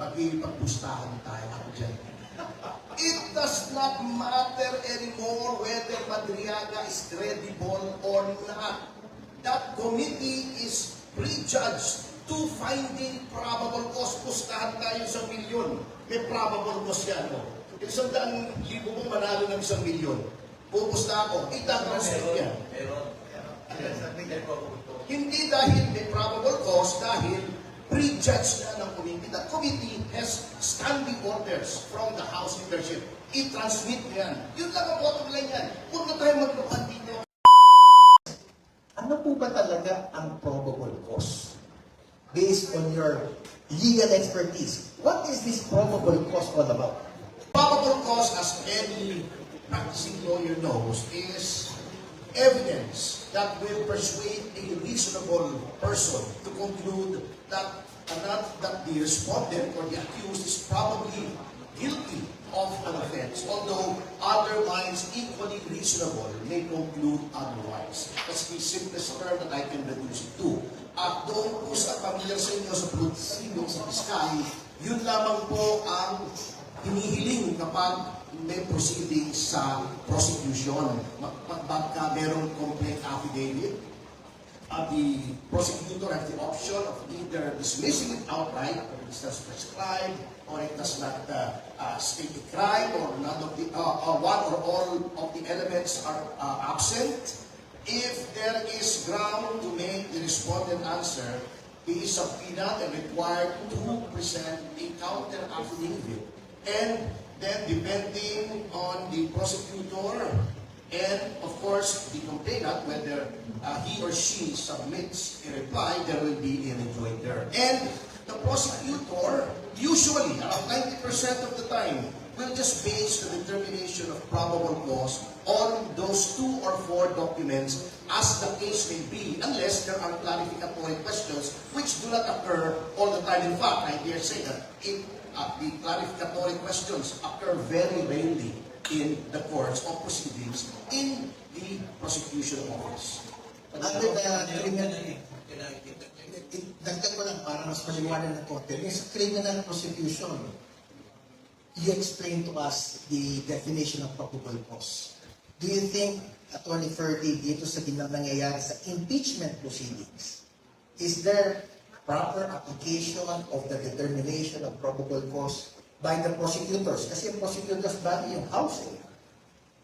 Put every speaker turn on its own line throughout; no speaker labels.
Magpagpustahan tayo ako dyan. It does not matter anymore whether Madriaga is credible or not. That committee is prejudged to finding probable cause. Pustahan tayo sa milyon. May probable cause yan. Isang daang libo mo manalo ng 1 milyon. Pupusta ako. Ita-translate yan. Hindi dahil may probable cause, dahil prejudged na ng committee. That committee has standing orders from the House leadership. I-transmit yan. Yun lang ang bottom line yan. Huwag na tayo maglupan dito.
Ano po ba talaga ang probable cause? Based on your legal expertise, what is this probable cause all about?
Probable cause, as any practicing lawyer knows, is evidence that will persuade a reasonable person to conclude that the respondent or the accused is probably guilty of an offense, although other minds equally reasonable may conclude otherwise. That's the simplest term that I can reduce it to. At doon po sa pamilyar sa inyo sa proceeding sa piskal, yun lamang po ang hinihiling kapag may proceeding sa prosecution. Pagka merong complaint affidavit, the prosecutor has the option of either dismissing it outright, or it does prescribe, or it does not state a crime, or none of the one or all of the elements are absent. If there is ground to make the respondent answer, he is subpoenaed and required to present a counter affidavit. And then, depending on the prosecutor and, of course, the complainant, whether he or she submits a reply, there will be a rejoinder. And the prosecutor, usually, around 90% of the time, will just base the determination of probable cause on those 2 or 4 documents as the case may be, unless there are clarificatory questions which do not occur all the time. In fact, I dare say that the clarificatory questions occur very rarely in the courts of proceedings in the prosecution office.
Under the criminal, dagdag ko lang para mas maliwanag ng konti. Sa criminal prosecution, you explain to us the definition of probable cause. Do you think, Attorney Ferdy, dito sa nangyayari sa impeachment proceedings, is there proper application of the determination of probable cause by the prosecutors? Kasi yung prosecutors ba yung house eh.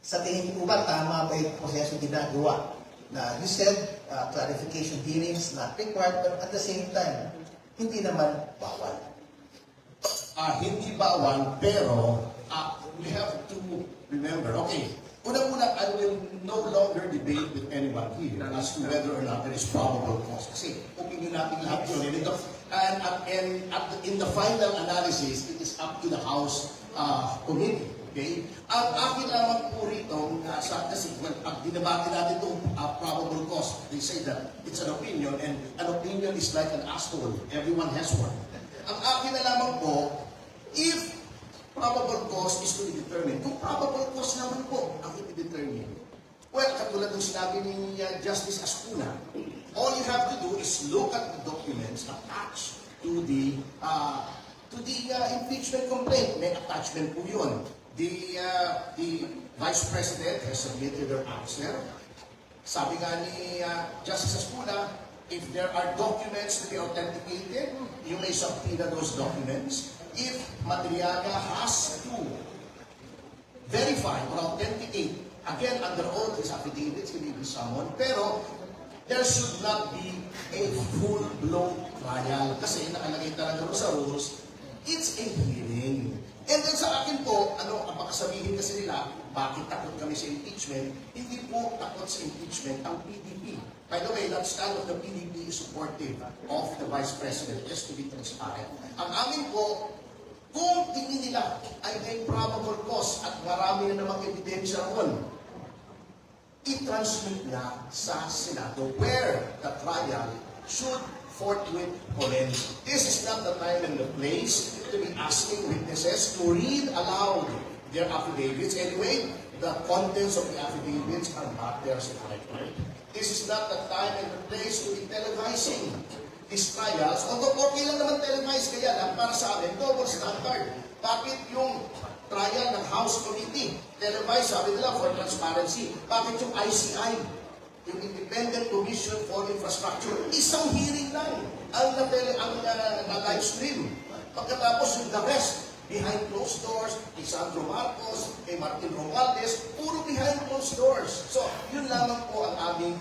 Sa tingin ko ba, tama ba yung proseso ginagawa? Na you said, clarification hearings not required, but at the same time, hindi naman bawal.
Hindi bawal, pero we have to remember, okay, unang-una, I will no longer debate with anyone here as to whether or not there is probable cause. Kasi opinion natin lahat yun. And in the final analysis, it is up to the House committee. Okay? Ang akin lamang po rito, kasi pag dinabati natin itong probable cause, they say that it's an opinion, and an opinion is like an asshole. Everyone has one. Ang akin na lamang po, if probable cause is to be determined, kung probable cause naman po ang i-determine, well, katulad ng sinabi ni Justice Ascuna, all you have to do is look at the documents attached to the impeachment complaint. May attachment po yun. The Vice President has submitted her answer. Sabi nga ni Justice Ascuna, if there are documents to be authenticated, you may subpoena those documents. If Madriaga has to verify or authenticate, again, under oath, his affidavits, he may be summoned, pero there should not be a full-blown trial. Kasi nakalagay talaga sa rules, it's a hearing. And then sa akin po, baka sabihin kasi nila, bakit takot kami sa impeachment? Hindi po takot sa impeachment ang PDP. By the way, that stand of the PDP is supportive of the Vice President, just to be transparent. Ang amin po, kung tingin nila ay may probable cause at marami na namang ebidensya roon, i-transmit na sa Senado where the trial should forthwith commence. This is not the time and the place to be asking witnesses to read aloud their affidavits. Anyway, the contents of the affidavits are not theirs to record. This is not the time and the place to be televising these trials, although okay lang naman televised, kaya lang para sa amin, double standard. Bakit yung trial ng House Committee, televised, sabi nila, for transparency? Bakit yung ICI, yung Independent Commission for Infrastructure, isang hearing lang ang na-live stream. Pagkatapos yung the rest, behind closed doors, kay Sandro Marcos, kay Martin Romualdez, puro behind closed doors. So, yun lamang po ang aming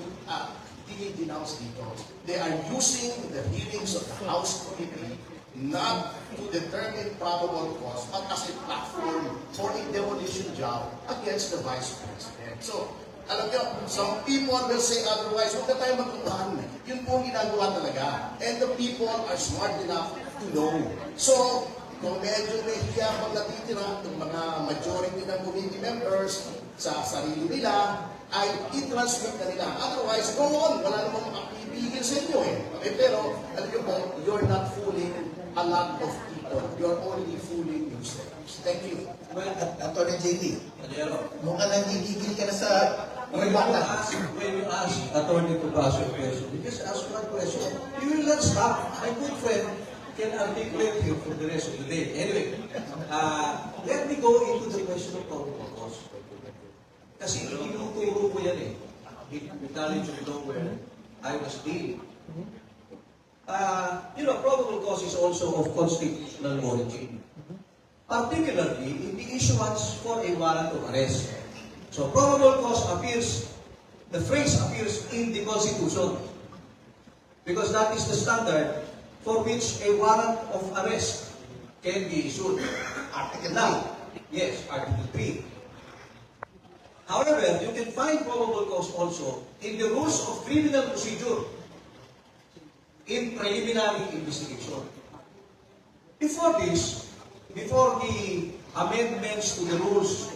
dinidenounce dito. They are using the hearings of the House Committee not to determine probable cause, but as a platform for a demolition job against the Vice President. So, alam nyo, some people will say otherwise, huwag na tayo magkuhan. Yun po ang ginagawa talaga. And the people are smart enough to know. So, kung medyo may hiya pag natitira ng mga majority ng committee members sa sarili nila, ay i-transmit na nila. Otherwise, go on. Wala namang makapibigil sa inyo eh. Okay, pero, alam nyo po, you're not fooling a lot of people. You're only fooling yourselves. Thank you.
Well, Attorney JD, mukhang nanggigigil ka na sa
When you ask Attorney to pass your question, you just ask one question. You will not stop. My good friend can articulate you for the rest of the day. Anyway, let me go into the question of probable cause. Kasi tinuturo ko yan eh. The College of Law where I was dealing. Probable cause is also of constitutional origin. Particularly in the issuance for a warrant of arrest. So probable cause appears, the phrase appears in the Constitution. Because that is the standard for which a warrant of arrest can be issued.
Article
Now, yes, Article 3. However, you can find probable cause also in the rules of criminal procedure in preliminary investigation. Before this, before the amendments to the rules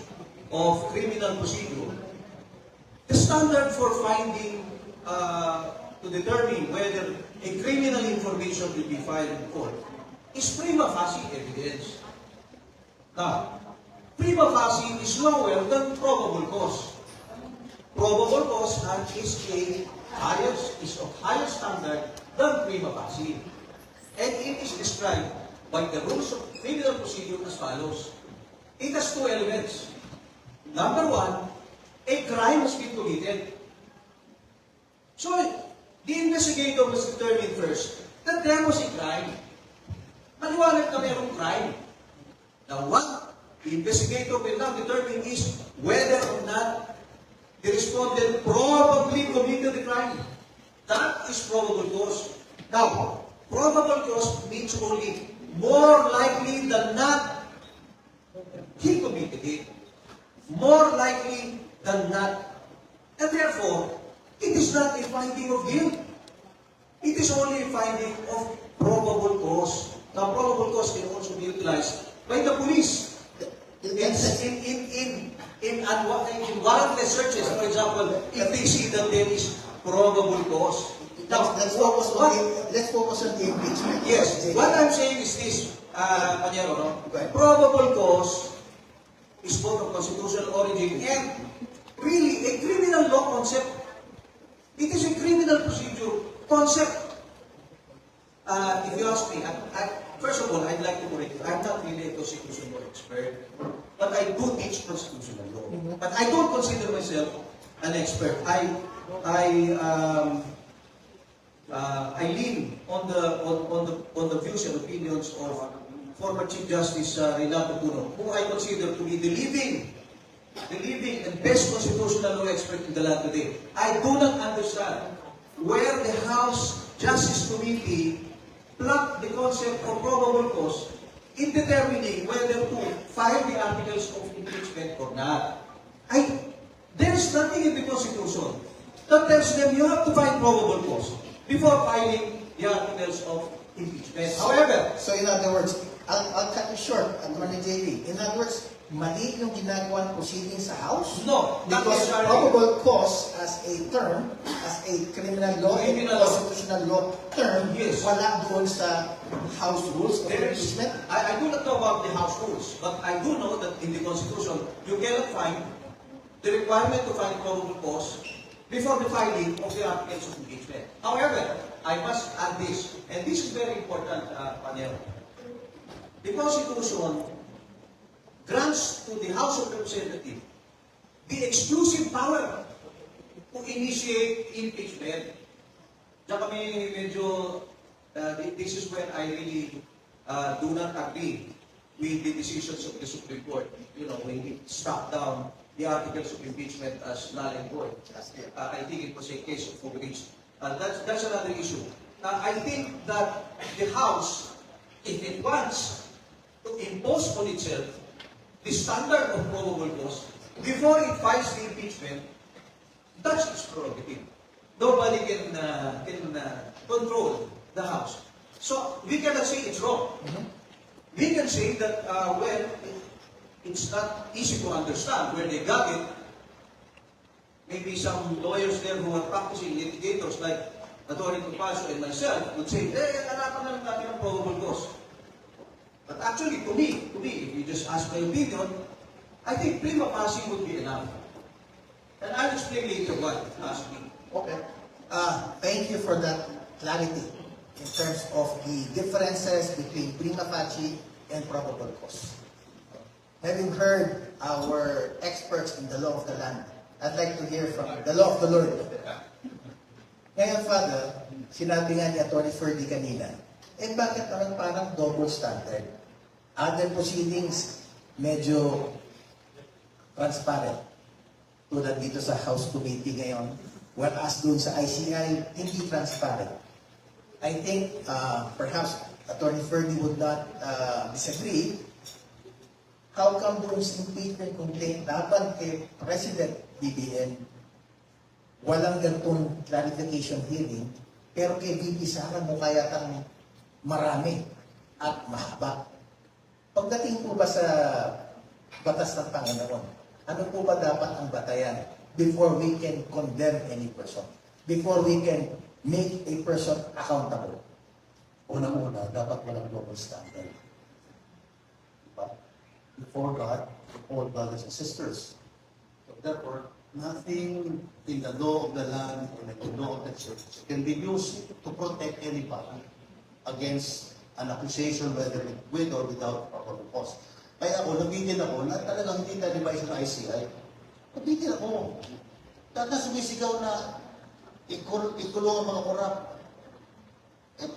of criminal procedure, the standard for finding, to determine whether a criminal information will be filed in court is prima facie evidence. Now, prima facie is lower than probable cause. Probable cause is of higher standard than prima facie. And it is described by the rules of criminal procedure as follows. It has two elements. Number one, a crime has been committed. So, the investigator must determine first that there was a crime. Maliwanag na mayroong crime. Now, what the investigator will now determine is whether or not the respondent probably committed the crime. That is probable cause. Now, probable cause means only more likely than not he committed it. More likely than not. And therefore, it is not a finding of guilt. It is only a finding of probable cause. Now, probable cause can also be utilized by the police. In warrantless searches, for example, if they see that there is probable cause. Now,
let's focus on the impeachment.
Yes. What I'm saying is this, Panyero, no? Probable cause is both of constitutional origin and really a criminal law concept. It is a criminal procedure concept. If you ask me, first of all, I'd like to correct you. I'm not really a constitutional law expert, but I do teach constitutional law. But I don't consider myself an expert. I lean on the views and opinions of former Chief Justice Renato Puno, who I consider to be the living and best constitutional law expert in the land today. I do not understand where the House Justice Committee plucked the concept of probable cause in determining whether to file the articles of impeachment or not. There is nothing in the Constitution that tells them you have to find probable cause before filing the articles of impeachment. However,
so in other words, I'll cut you short, Attorney JD. In other words, mali yung ginagawa ng proceeding sa House?
No, not
because
necessarily.
probable cause as a term, as a criminal law, constitutional law term,
yes,
wala doon sa House rules of impeachment?
I do not know about the House rules, but I do know that in the Constitution, you cannot find the requirement to find probable cause before the filing of the articles of impeachment. However, I must add this, and this is very important, panel. The Constitution grants to the House of Representatives the exclusive power to initiate impeachment. Diyan kami medyo, this is when I really do not agree with the decisions of the Supreme Court. You know, when it struck down the articles of impeachment as null and void. I think it was a case of overreach. That's another issue. I think that the House, if it wants to impose on itself the standard of probable cause before it files the impeachment, that's its prerogative. Nobody can control the House. So we cannot say it's wrong. We can say that, well, it's not easy to understand where they got it. Maybe some lawyers there who are practicing litigators like Atty. Topacio and myself would say, hanapan na lang natin ang probable cause. But actually, to me, if you just ask my opinion, I think prima facie would be enough. And I'll explain later why. Ask me.
Okay. Thank you for that clarity in terms of the differences between prima facie and probable cause. Having heard our experts in the law of the land, I'd like to hear from the law of the Lord. Ngayon, Father, sinabi nga ni Atty. Ferdy kanina, bakit naman parang double standard? Other proceedings, medyo transparent. Tulad dito sa House Committee ngayon, whereas doon sa ICI, hindi transparent. I think perhaps Atty. Ferdy would not disagree. How come doon sa impeachment complaint laban kay President BBM, walang ganitong clarification hearing, pero kay VP Sara mukha yatang marami at mahaba. Pagdating po ba sa batas ng Panginoon, ano po ba dapat ang batayan before we can condemn any person? Before we can make a person accountable?
Unang-una, dapat walang double standard. Diba? Before God, all brothers and sisters. So therefore, nothing in the law of the land or in the law of the church can be used to protect anybody against an accusation, whether with or without probable cause. Kaya ako, nabitin ako na talagang hindi tayo ba sa ICI. Nabitin ako. Dahil sumisigaw na ikulong ang mga korap.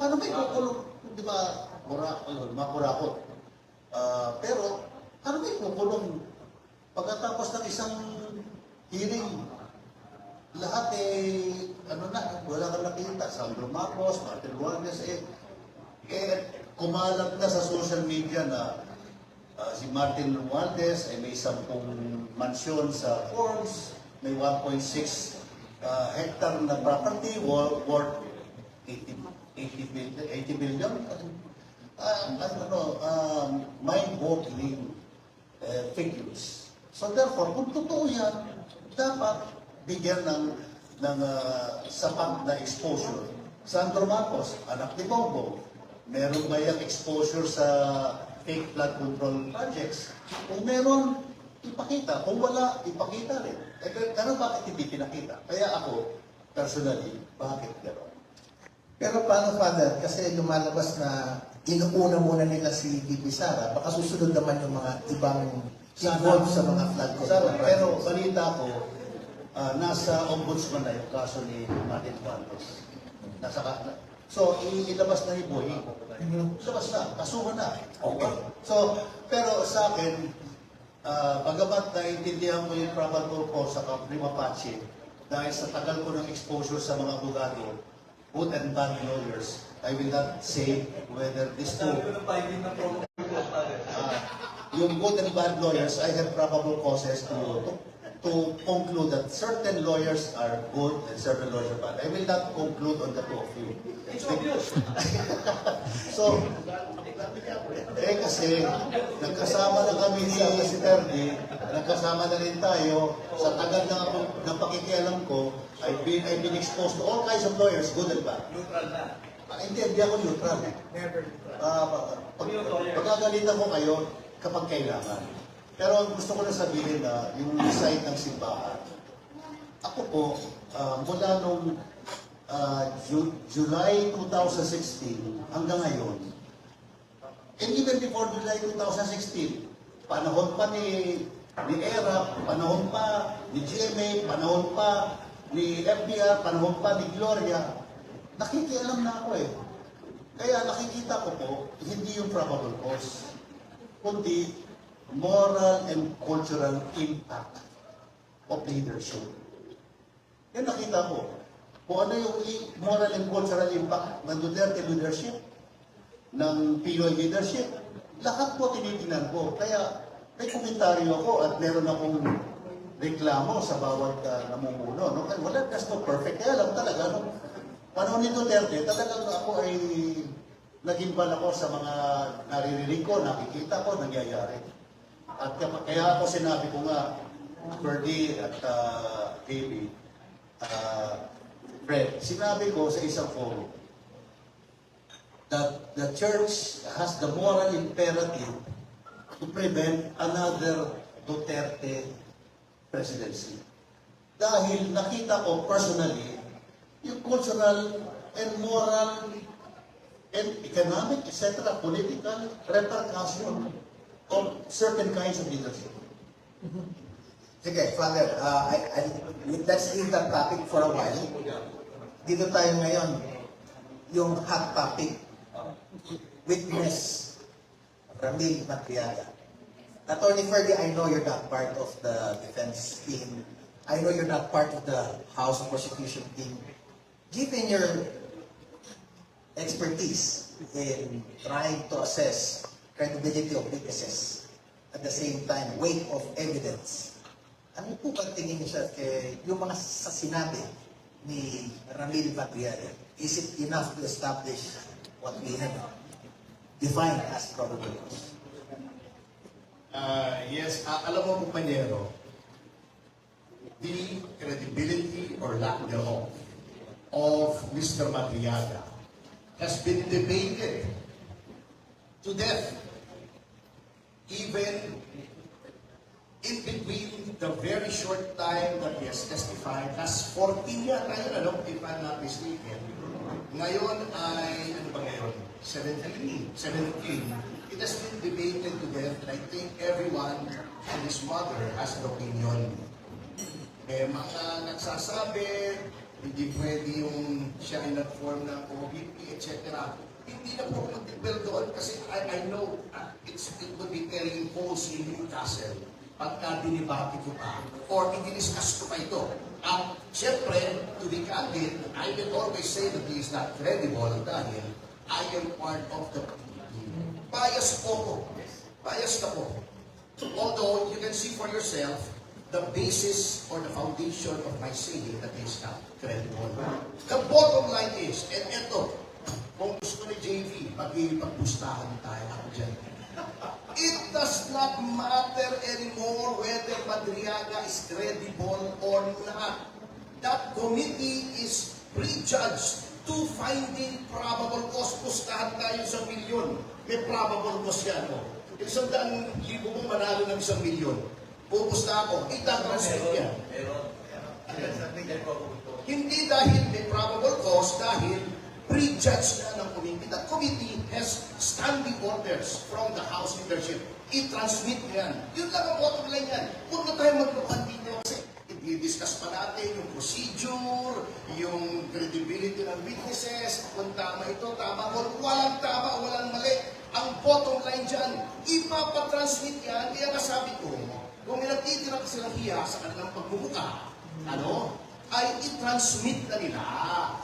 Paano ba ikukulong? Di ba, mga kurakot. Pero, paano ba ikukulong? Pagkatapos ng isang hearing, lahat wala kang nakita. Sandro Marcos, Martin Romualdez, kumalat na sa social media na si Martin Romualdez ay may 10 mansyon sa Forbes, may 1.6 hectare na property worth 80 billion. Mind-boggling figures. So therefore, kung totoo yan, dapat bigyan ng sapat na exposure. Sandro Marcos, anak ni Bongo, meron ba yung exposure sa fake flood control projects? Kung meron, ipakita. Kung wala, ipakita rin. Pero bakit hindi pinakita? Kaya ako, personally, bakit gano'n?
Pero paano, Father? Kasi lumalabas na inuuna muna nila si VP Sara, baka susunod naman yung mga ibang involved sa mga flood control.
Pero balita ko, nasa ombudsman na yung kaso ni Martin Romualdez. So, ilabas na ni Boy. Ilabas na, kasuhan na.
Okay.
So, pero sa akin, bagamat naiintindihan ko yung probable cause sa prima facie, dahil sa tagal ko ng exposure sa mga abogado, good and bad lawyers, I will not say whether this two, yung good and bad lawyers, I have probable causes to conclude that certain lawyers are good and certain lawyers are bad. I will not conclude on the two of you.
It's obvious.
So, kasi nagkasama na kami ni Ferdy, nagkasama na rin tayo, sa tagal ng pakikialam ko, I've been exposed to all kinds of lawyers, good and bad.
Neutral na.
Hindi ako neutral.
Never.
Pagkagalitan ko kayo kapag kailangan. Pero gusto ko na sabihin na yung side ng simbahan, ako po, mula nung July 2016 hanggang ngayon, and even before July 2016, panahon pa ni ERAP, panahon pa ni GMA, panahon pa ni FBR, panahon pa ni Gloria, nakikialam na ako eh. Kaya nakikita ko po, hindi yung probable cause, kundi moral and cultural impact of leadership. Yan nakita ko. Kung ano yung moral and cultural impact ng Duterte leadership, ng Pinoy leadership, lahat po tinitingnan ko. Kaya may komentaryo ako at meron akong reklamo sa bawat namumuno. No? Wala just no perfect. Kaya lang talaga, no? Panahon ni Duterte, talagang ako ay nag-inbal ako sa mga naririnig ko, nakikita ko, nangyayari. At kaya ako sinabi ko nga, Ferdy at KB, Fred, sinabi ko sa isang forum that the church has the moral imperative to prevent another Duterte presidency. Dahil nakita ko personally yung cultural and moral and economic, etc., political repercussion of certain kinds of leadership.
Sige, Father, let's leave that topic for a while. Dito tayo ngayon, yung hot topic, witness Ramil Madriaga. Attorney Ferdy, I know you're not part of the defense team. I know you're not part of the House of Prosecution team. Given your expertise in trying to assess credibility of witnesses, at the same time, weight of evidence, ano po ba tingin niyo siya yung mga sa sinabi ni Ramil Madriaga? Is it enough to establish what we have defined as probable cause?
Yes, alam mo, kumpanyero, the credibility or lack thereof of Mr. Madriaga has been debated to death. Even in between the very short time that he has testified, last 14 yata yun, ano, if I'm not mistaken. Ngayon ay, ano ba ngayon? 17. It has been debated to death, and I think everyone and his mother has an opinion. Mga nagsasabi, hindi pwede yung siya ay nag-form ng OVP, etc. Hindi na po mag-depel doon kasi I know it would be carrying holes in Newcastle pagka dinibati ko pa or i-discuss ko pa ito. Siyempre, to be candid, I will always say that he is not credible dahil I am part of the bias po ko. Bias na po. Although, you can see for yourself the basis or the foundation of my saying that he is not credible. The bottom line is, and ito, kung gusto ni JV, pag-pustahan tayo ako dyan. It does not matter anymore whether Madriaga is credible or not. That committee is prejudged to finding probable cause. Pustahan tayo sa milyon. May probable cause yan. Isang daang libo mo manalo ng 1 milyon. Pupusta ako, itatransmit yan. Hindi dahil may probable cause, dahil prejudged na ng committee. That committee has standing orders from the House leadership. I-transmit yan. Yun lang ang bottom line yan. Huwag na tayo maglukan dito kasi i-discuss pa natin yung procedure, yung credibility ng witnesses, kung tama ito, tama mo. Walang tama, walang mali. Ang bottom line dyan, ipapatransmit yan. Kaya nasabi ko, kung may nagtitira silang hiya sa kanilang pagbubuka, ay i-transmit na nila.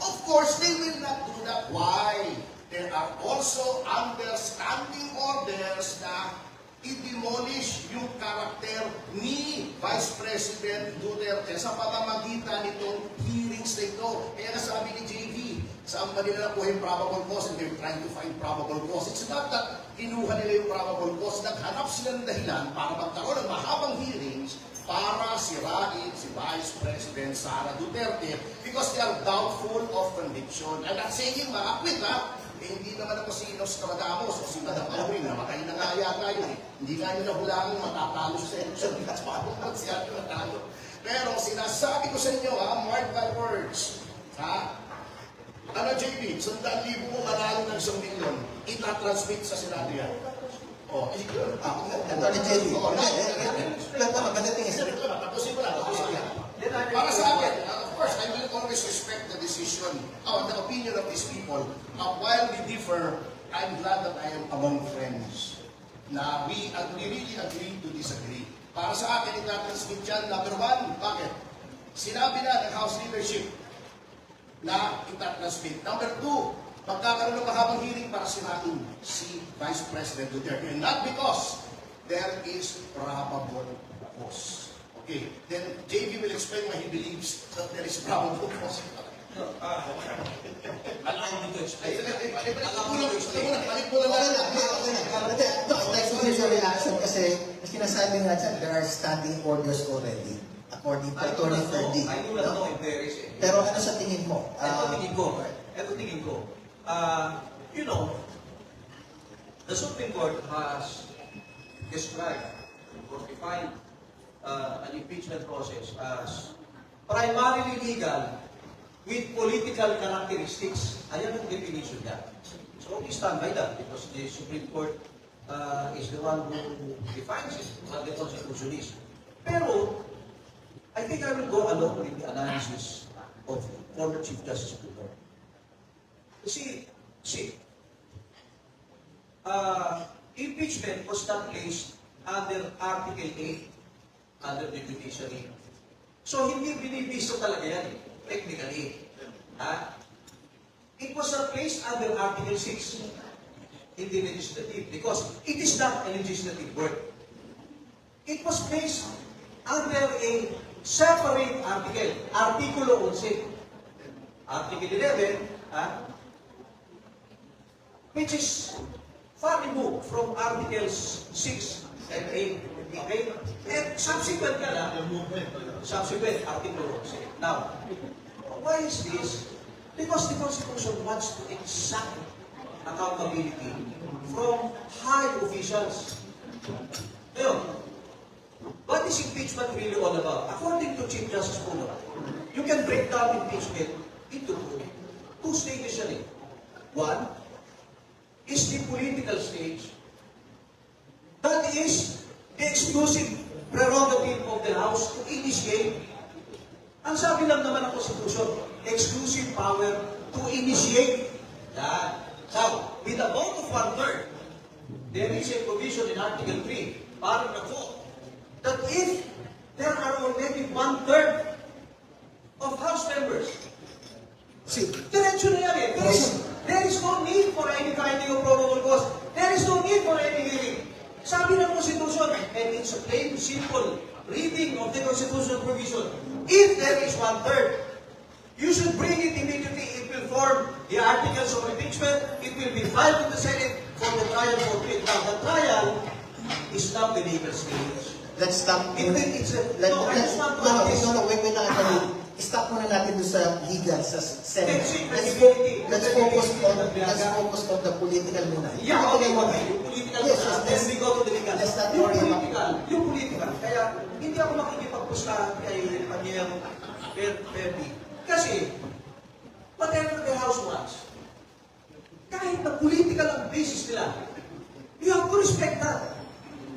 Of course, they will not do that. Why? There are also understanding orders na i-demolish yung karakter ni Vice President Duterte sa pamamagitan nitong hearings na ito. Kaya nasabi ni JV, saan ba nila nakuha yung probable cause and they're trying to find probable cause. It's not that kinuha nila yung probable cause, naghanap sila ng dahilan para magkaroon ng mahabang hearings para sirain si Vice President Sara Duterte because they are doubtful of conviction. I'm not saying ma-acquit, ha? Hindi naman ako si Inos Camadamos o si Madam Aurin, namatay na nga yata yun. Hindi nga nyo nahulangan matatalo sa election. Pero sinasabi ko sa inyo, mark my words, ha? Ano, JB, 100,000 mo manalo ng 1 milyon, itatransmit sa Senado yan. Oh, yun.
Attorney JB.
Oh,
Maganda tingin.
tapusin ko lang. Para sa akin, of course, I will always respect the decision, the opinion of these people. While we differ, I'm glad that I am among friends. Na we really agree to disagree. Para sa akin, itatransmit yan, number 1, bakit? Sinabi na ng House leadership na itatransmit. Number 2, magkakaroon ng mahabang hearing para sirain si Vice President Duterte. And not because there is probable cause. Okay, then JV will explain why he believes that there is probable cause.
Allow me to explain.
Balik mo na lang.
Next one is your reaction kasi sinasabi nga dyan, there are standing orders already according to Attorney Ferdy.
I do not know if there is any.
Pero ano sa tingin mo?
Ito tingin ko. You know, the Supreme Court has described or defined an impeachment process as primarily legal with political characteristics. Ayan ang definition niya. So we stand by that because the Supreme Court is the one who defines it, what the Constitution is. Pero, I think I will go along with the analysis of former Chief Justice Puto. See, impeachment was not placed under Article 8 under the judiciary. So, hindi binibisto talaga yan, technically. It was not placed under Article 6 in the legislative because it is not a legislative work. It was placed under a separate article, Artikulo 11. Article 11, which is far removed from Articles 6 and 8. Okay? And subsequent ka na, subsequent Artikulo 11. Now, why is this? Because the Constitution wants to exact accountability from high officials. Ngayon, what is impeachment really all about? According to Chief Justice Puno, you can break down impeachment into two stages yan eh. One is the political stage. That is the exclusive prerogative of the House to initiate. Ang sabi lang naman ng Constitution, exclusive power to initiate. Yan. Now, with a vote of 1/3, there is a provision in Article 3, paragraph 4, that if there are already 1/3 of House members, diretso na yan eh. There is no need for any finding of probable cause. There is no need for any hearing. Sabi ng Constitution, and it's a plain, simple reading of the constitutional provision, if there is 1/3, you should bring it immediately. It will form the articles of impeachment. It will be filed in the Senate for the trial for it. Now, the trial is now the legal stage.
Let's stop.
Wait lang.
Stop muna natin doon sa legal, sa Senate. Let's focus on the political muna.
Yeah, okay, yung political.
Yes,
Then we go to the legal.
let's not
Yung
worry about
political. Kaya, hindi ako makikipagpustahan kay Panyang Ferdy. Kasi, whatever the House wants, kahit na political ang basis nila, you have to respect that.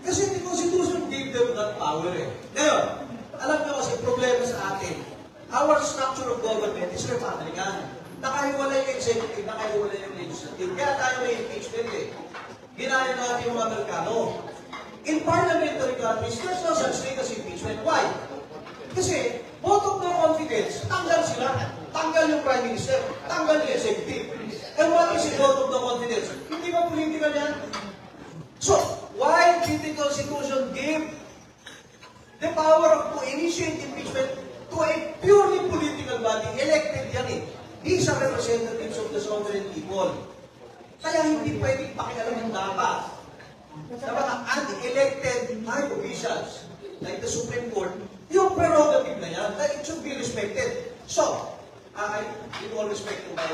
Kasi the Constitution gave them that power eh. Ngayon, alam nyo kasi problema sa atin, our structure of government is republican. Nakahiwalay yung executive, nakahiwalay yung legislative. Kaya tayo may impeachment eh. Ginaya natin yung Amerikano. In parliamentary countries, there's no such thing as impeachment. Why? Kasi, vote of no confidence, tanggal sila. Tanggal yung Prime Minister, tanggal yung executive. And what is a vote of no confidence? Hindi ba political yan? So, why did the Constitution give the power to initiate impeachment to a purely political body? Elected yan eh. These are representatives of the sovereign people. Kaya hindi pwedeng pakialam ng dapat. Sa mga unelected high officials, like the Supreme Court, yung prerogative na yan, that it should be respected. So, I, with all respect to my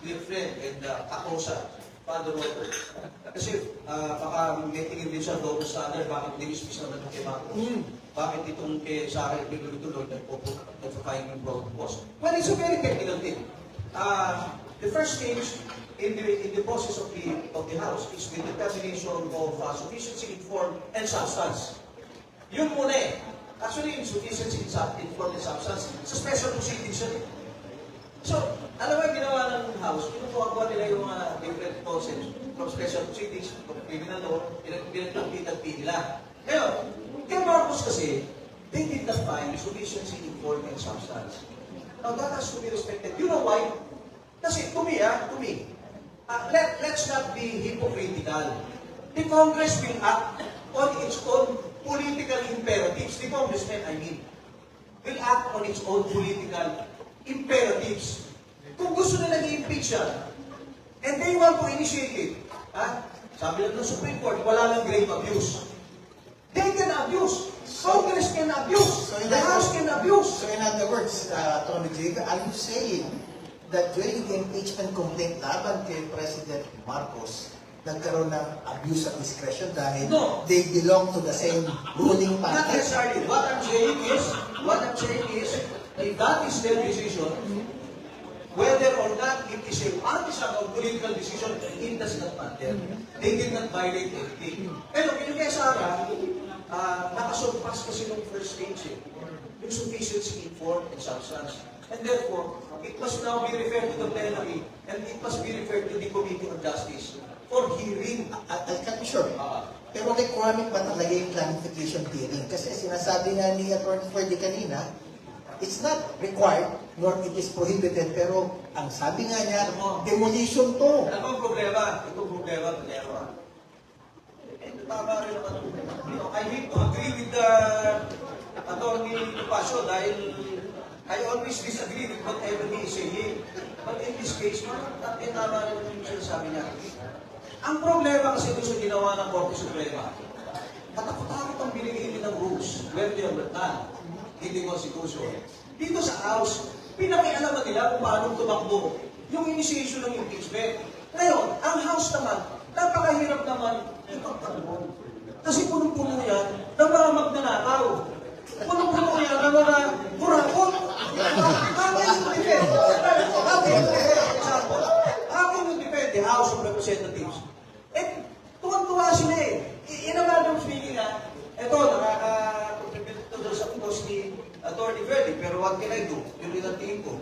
dear friend and kakosa, Father Walter, kasi baka may tingin din siya double standard, bakit dinismiss naman ng kay Marcos? Bakit itong kay Sarah Ipinulituloy nagpapahing ng broad post? Well, it's a very technical thing. The first stage in the process of the House is the determination of sufficiency in form and substance. Yun muna eh. Actually, insufficiency in form and substance, sa special proceedings yun eh. So, alam mo yung ginawa ng House, kinukuha nila yung mga different concepts from special proceedings, from criminal law, pinagpapitagpi nila. Ngayon, kay Marcos kasi, they did not find sufficiency in form and substance. Now, that has to be respected. You know why? Kasi to me, let's not be hypocritical. The Congress will act on its own political imperatives. The congressmen, I mean, will act on its own political imperatives. Kung gusto nila i-impeach siya, and they want to initiate it, sabi lang ng Supreme Court, wala lang grave abuse. They can abuse. Congress can abuse. The House can abuse.
So in other words, Tony J, are you saying that during the impeachment complaint laban kay President Marcos, nagkaroon ng abuse of discretion dahil
No.
they belong to the same ruling
Not
party?
necessarily. What I'm saying is, if that is their decision, whether or not it is a partisan or political decision, it does not matter. They did not violate anything. Pero yung kay Sara, nakasurpass kasi nung first stage eh. Yung sufficiency in form and substance. And therefore, it must now be referred to the plenary and it must be referred to the Committee on Justice for hearing.
I'll cut you short. Pero requirement ba talaga yung clarification hearing? Kasi sinasabi nga ni Atty. Ferdy kanina, it's not required nor it is prohibited. Pero ang sabi nga niya, demolition to.
Ano ang problema? Itong problema, tama rin naman. I need to agree with Atty. Pasio dahil I always disagree with whatever he is saying. But in this case, tama rin yung sinasabi niya. Ang problema kasi doon sa ginawa ng Korte Suprema, katakot-takot ang binigay ng rules where they are written in the Constitution. Dito sa House, pinakialaman nila kung paano tumakbo yung initiation ng impeachment. Ngayon, ang House naman, napakahirap naman ipagtanggol. Kasi punong-puno yan ng mga magnanakaw. Punong-puno yan ng mga kurakot. How can you defend the House of Representatives? Eh, tuwang-tuwa sila eh. Inamadam speaking eto, nakaka-contribute to doon sa post ni Atty. Ferdy, pero what can I do? Yun rin ang tingin ko.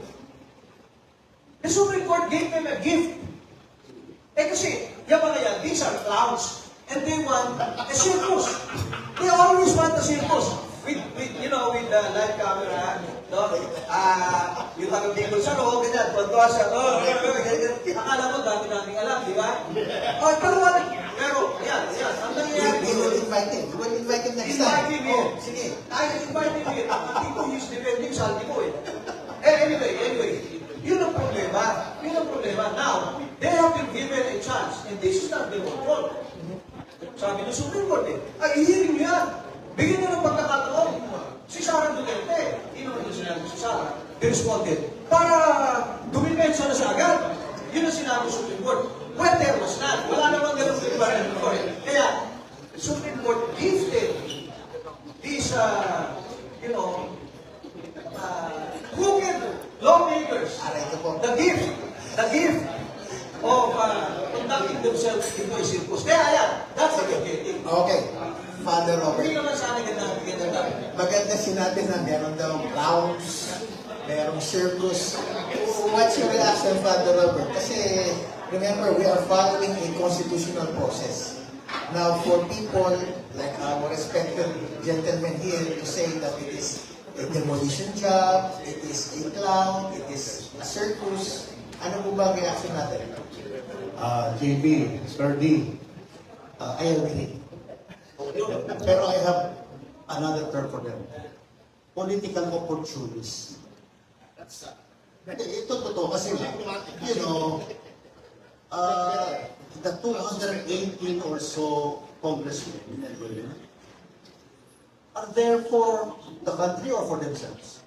The Supreme Court gave them a gift. Eh kasi, yung mga yan, these are clowns. And they want a circus. They always want a circus. With the live camera, no? You have a big saro, ganyan, pagkawa siya, akala mo dami-daming alam, di ba? Pero, yan, ang nangyayari.
We will invite him. We will invite him next time.
Invite him here.
Sige.
I invite him here. Ang tipo he's defending saldi ko eh. Anyway, yun ang problema. Now, they have been given a chance, and this is not their control. Sabi ng Supreme Court eh, i-hearing nyo yan. Bigyan nyo ng pagkakataon. Si Sara Duterte, yung sinabi si Sara, they responded, para dumipensa na siya agad. Yun ang sinabi ng Supreme Court. When there was none, wala naman ganun sa ibaran ng court. Kaya, Supreme Court gifted these, crooked lawmakers the gift of conducting themselves into a circus. Kaya yan, that's what you're getting.
Okay. Father Robert.
Hindi naman sana ganda.
Maganda sinabi na meron daw clowns, merong circus. What's your reaction, Father Robert? Kasi, remember, we are following a constitutional process. Now, for people like our respected gentleman here to say that it is a demolition job, it is a clown, it is a circus, ano po ba ang reaction natin?
JB, Sir D,
I agree.
pero I have another term for them. Political opportunists. Ito totoo kasi, the 218 or so congressmen and women are there for the country or for themselves.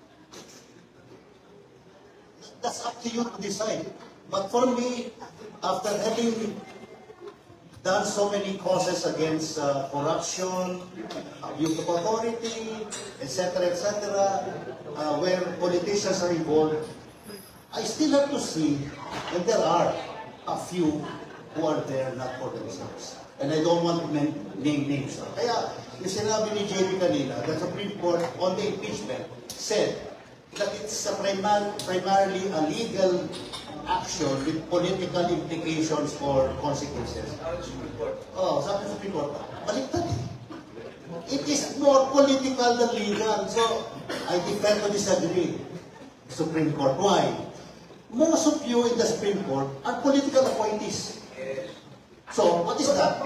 That's up to you to decide. But for me, after having done so many causes against corruption, abuse of authority, etc., where politicians are involved, I still have to see And there are a few who are there not for themselves. And I don't want to name names. Kaya, yung sinabi ni JB kanina, the Supreme Court on the impeachment said that it's primarily a legal action with political implications or consequences. Oh, sabi ng Supreme Court, baliktad eh. It is more political than legal. So, I defend to disagree. Supreme Court. Why? Most of you in the Supreme Court are political appointees. So, what is that?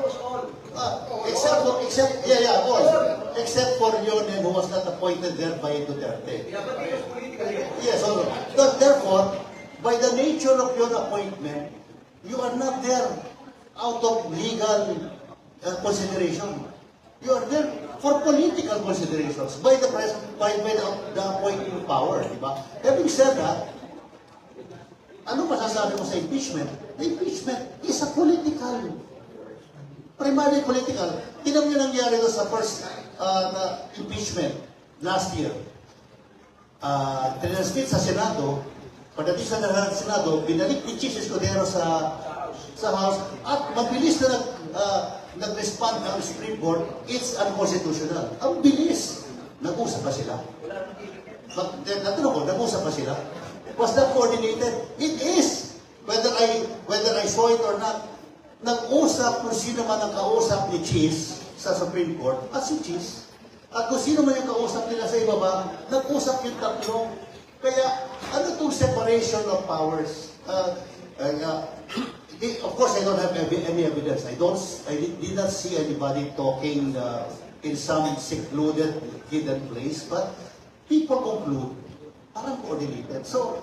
Except for your name who was not appointed there by Duterte.
Yeah, but it was political.
Yes, also. Therefore, by the nature of your appointment, you are not there out of legal consideration. You are there for political considerations by the appointing power, di ba? Having said that, ano masasabi mo sa impeachment? The impeachment is a political, primarily political. Tingnan mo yung nangyari doon sa first impeachment last year. Tinanspit sa Senado, pagdating sa Senado, binalik ni Chief Escudero sa House at mabilis na nag-respond ng Supreme Court, it's unconstitutional. Ang bilis. Nag-usap pa sila. Natanong ko, nag-usap pa sila. Was that coordinated? It is. Whether I saw it or not, nag-usap kung sino man ang kausap ni Cheese sa Supreme Court at si Cheese. At kung sino man yung kausap nila sa ibaba, nag-usap yung tatlo. Kaya, ano itong separation of powers? Of course, I don't have any evidence. I did not see anybody talking in some secluded, hidden place. But people conclude, parang coordinated. So,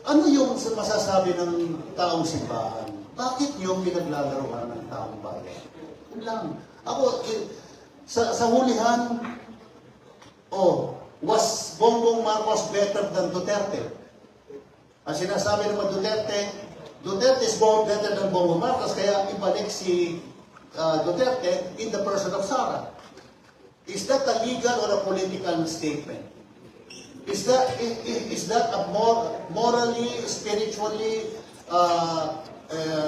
ano yung masasabi ng taong simbahan? Bakit yung pinaglalaroan ng taong bayan? Yun lang. Ako, sa hulihan, was Bongbong Marcos better than Duterte? Ang sinasabi naman Duterte is better than Bongbong Marcos, kaya ibalik si Duterte in the person of Sara. Is that a legal or a political statement? Is that a morally, spiritually,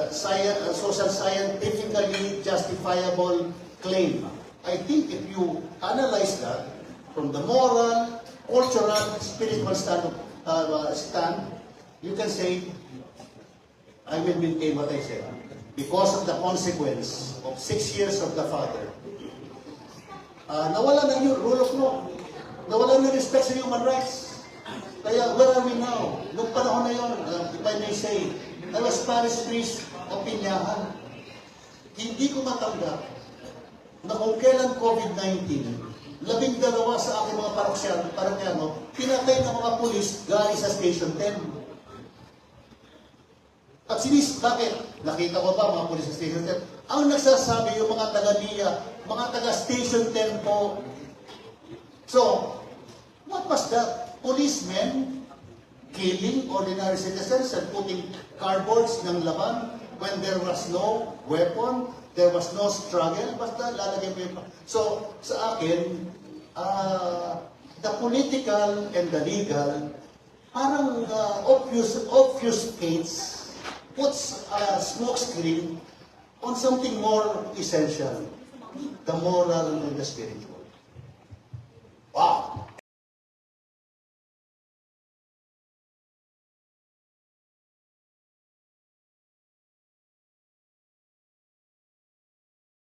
social scientifically justifiable claim? I think if you analyze that from the moral, cultural, spiritual stand, you can say, I will maintain what I said. Because of the consequence of 6 years of the father, nawala na yung rule of law. Nawala na respect sa human rights. Kaya, where are we now? Noong panahon na yun, if I may say, I was parish priest of Pinyahan. Hindi ko matanggap na kung kailan COVID-19, 12 sa aking mga parokyano, pinatay ng mga pulis galing sa Station 10. At bakit? Nakita ko ba mga pulis sa Station 10? Ang nagsasabi yung mga taga-NIA, mga taga-Station 10 po. So, what was that? Policemen killing ordinary citizens and putting cardboards ng laban when there was no weapon, there was no struggle, basta lalagay mo yung... So, sa akin, the political and the legal parang obfuscates, puts a smoke screen on something more essential, the moral and the spiritual.